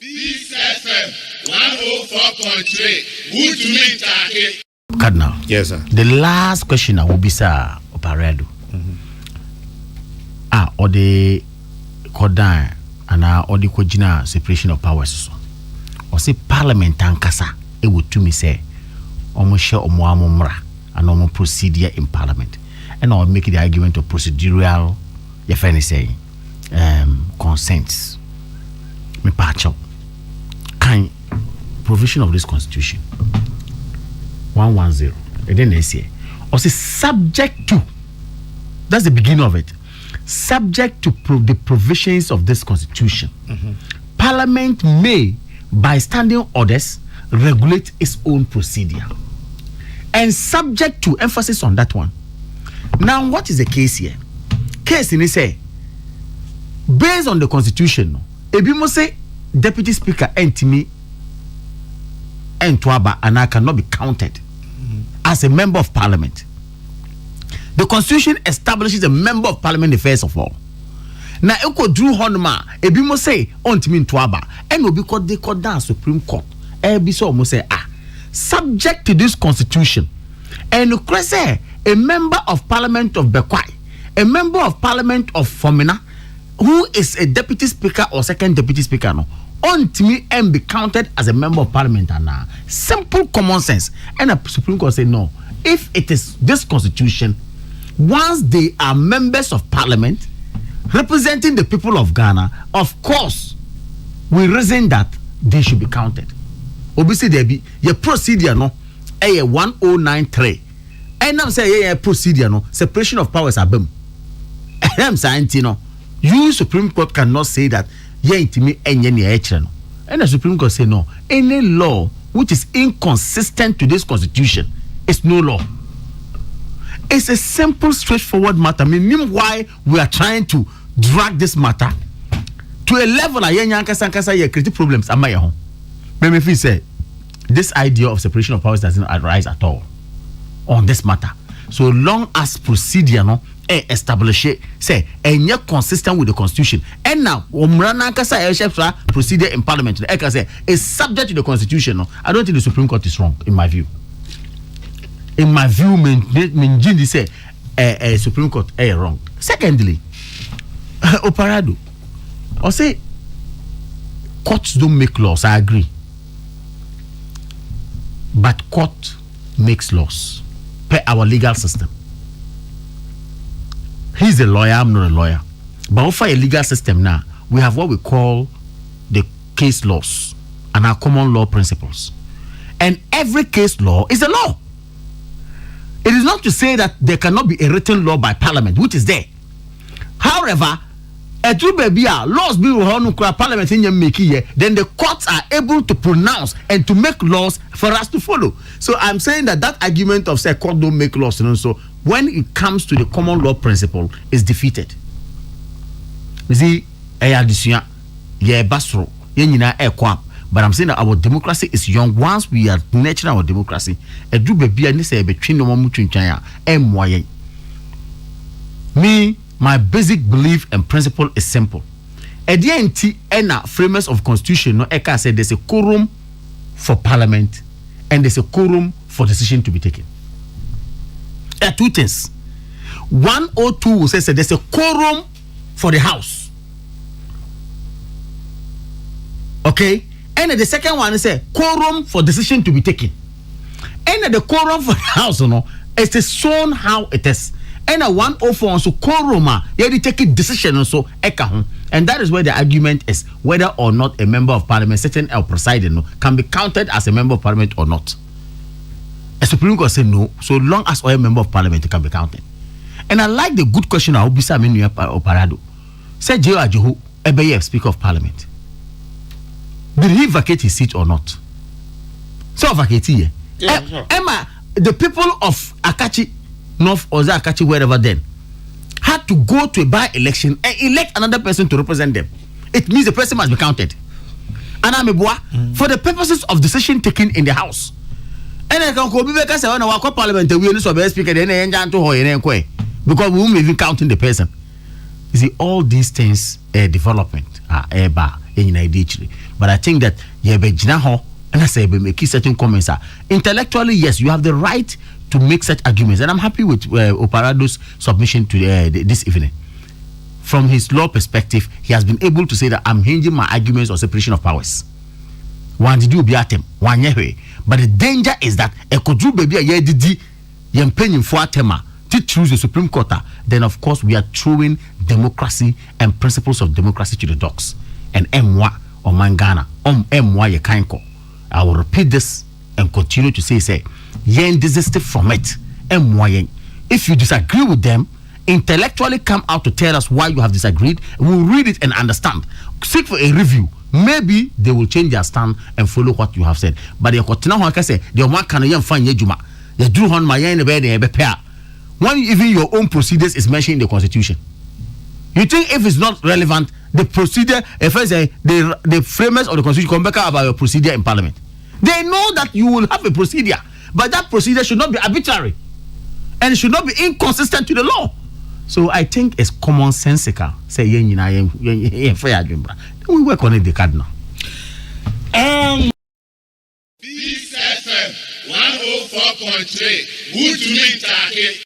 Peace FM 104.3. Good to meet you. Cardinal. Yes, sir. The last question I will be sir Oparado. Or the Kodan and or the Kojina separation of powers. Or say Parliament ankasa it would to me say almost share mra and almost procedure in Parliament. And I'll make the argument of procedural saying consents. Me patcho. Kind provision of this constitution 110 and then they say or say subject to, that's the beginning of it, subject to the provisions of this constitution. Parliament may by standing orders regulate its own procedure and subject to, emphasis on that one. Now what is the case here? Case in say based on the constitution Ebimo say Deputy Speaker Entimi Entwaba and I cannot be counted as a member of Parliament. The Constitution establishes a member of Parliament first of all. Now, Eko Drew Honma, Ebimo say Ontimi Entwaba, and will be called the court down Supreme Court. Ebiso almost say subject to this Constitution, and say a member of Parliament of Bekwai, a member of Parliament of Fomina, who is a deputy speaker or second deputy speaker, no, on to me and be counted as a member of Parliament. And simple common sense. And the Supreme Court say no. If it is this constitution, once they are members of Parliament representing the people of Ghana, of course, we reason that they should be counted. Obviously, there be your procedure no, 1093. And I'm saying yeah, procedure no, separation of powers are boom. I'm saying no. You Supreme Court cannot say that and the Supreme Court say no. Any law which is inconsistent to this constitution is no law. It's a simple, straightforward matter. I mean, why we are trying to drag this matter to a level that create problems. Maybe if we say this idea of separation of powers doesn't arise at all on this matter, so long as procedure no establish it, say and yet consistent with the constitution. And now procedure in Parliament say is subject to the constitution. No, I don't think the Supreme Court is wrong in my view. In my view, Minjindi say Supreme Court wrong. Secondly, Oparado, or say courts don't make laws. I agree, but court makes laws per our legal system. He's a lawyer, I'm not a lawyer. But for a legal system now, we have what we call the case laws and our common law principles. And every case law is a law. It is not to say that there cannot be a written law by Parliament, which is there. However, a true baby laws be Parliament in your then the courts are able to pronounce and to make laws for us to follow. So I'm saying that argument of say court don't make laws, so when it comes to the common law principle, is defeated. You see, but I'm saying that our democracy is young. Once we are nurturing our democracy, me, my basic belief and principle is simple. At the end, framers of constitution, no, Eka said there's a quorum for Parliament and there's a quorum for decision to be taken. There are two things. 102 says there's a quorum for the House. Okay? And the second one is a quorum for decision to be taken. And the quorum for the House, it's shown how it is. And a 104 so quorum, you take a decision so and that is where the argument is whether or not a member of Parliament, sitting or presiding, can be counted as a member of Parliament or not. A Supreme Court said no, so long as a member of Parliament can be counted. And I like the good question I hope Bisa Menu Oparado. Said J. Ajuhu, Ebeye, Speaker of Parliament. Did he vacate his seat or not? So vacate here. Yeah, sure. Emma, the people of Akachi North or Akachi, wherever then, had to go to a by-election and elect another person to represent them. It means the person must be counted. And I'm for the purposes of decision taken in the House. And I can go back say, "Oh, our Parliament we only so speaker because we won't even counting the person." You see, all these things, development, But I think that and I say make certain comments. Intellectually, yes, you have the right to make such arguments, and I'm happy with Oparado's submission to this evening. From his law perspective, he has been able to say that I'm hinging my arguments on separation of powers. One did you be at him, one year. But the danger is that a kodru baby a yedidi yempeni for tema to choose the Supreme Court. Then of course we are throwing democracy and principles of democracy to the dogs. And M1 or Mangana M1 yekanko. I will repeat this and continue to say yen desisted from it. M1 if you disagree with them, intellectually come out to tell us why you have disagreed. We'll read it and understand. Seek for a review. Maybe they will change their stand and follow what you have said. But they continue to say the one can find Yejuma. You do on my end when even your own procedures is mentioned in the Constitution. You think if it's not relevant, the procedure, if I say the framers of the Constitution come back about your procedure in Parliament, they know that you will have a procedure, but that procedure should not be arbitrary and should not be inconsistent to the law. So I think it's commonsensical. Say we work on it, the cardinal. Peace FM 104.3. Good to meet you.